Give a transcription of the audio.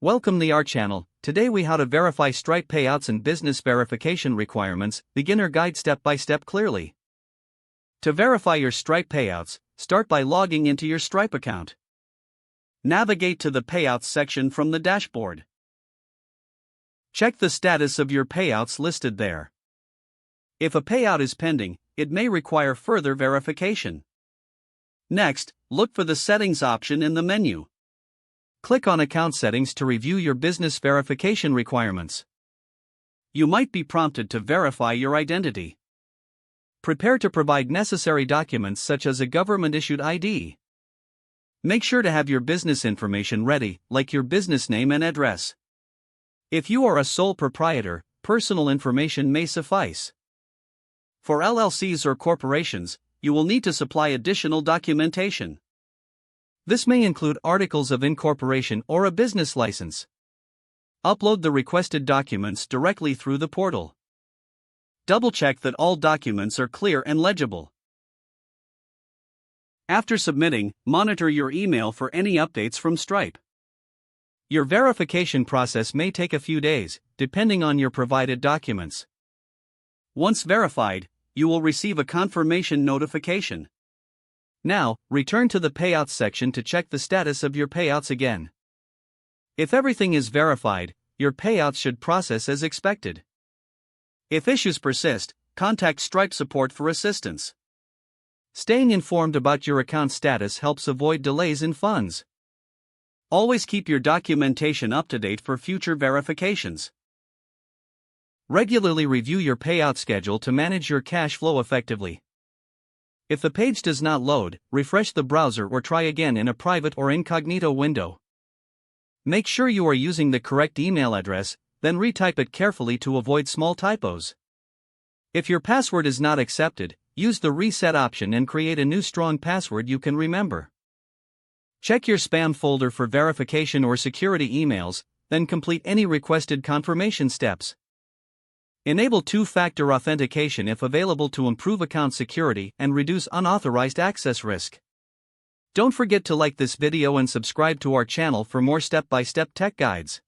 Welcome to our channel. Today we how to verify Stripe payouts and business verification requirements, beginner guide step by step clearly. To verify your Stripe payouts, start by logging into your Stripe account. Navigate to the payouts section from the dashboard. Check the status of your payouts listed there. If a payout is pending, it may require further verification. Next, look for the settings option in the menu. Click on Account Settings to review your business verification requirements. You might be prompted to verify your identity. Prepare to provide necessary documents such as a government-issued ID. Make sure to have your business information ready, like your business name and address. If you are a sole proprietor, personal information may suffice. For LLCs or corporations, you will need to supply additional documentation. This may include articles of incorporation or a business license. Upload the requested documents directly through the portal. Double-check that all documents are clear and legible. After submitting, monitor your email for any updates from Stripe. Your verification process may take a few days, depending on your provided documents. Once verified, you will receive a confirmation notification. Now, return to the Payouts section to check the status of your payouts again. If everything is verified, your payouts should process as expected. If issues persist, contact Stripe support for assistance. Staying informed about your account status helps avoid delays in funds. Always keep your documentation up to date for future verifications. Regularly review your payout schedule to manage your cash flow effectively. If the page does not load, refresh the browser or try again in a private or incognito window. Make sure you are using the correct email address, then retype it carefully to avoid small typos. If your password is not accepted, use the reset option and create a new strong password you can remember. Check your spam folder for verification or security emails, then complete any requested confirmation steps. Enable two-factor authentication if available to improve account security and reduce unauthorized access risk. Don't forget to like this video and subscribe to our channel for more step-by-step tech guides.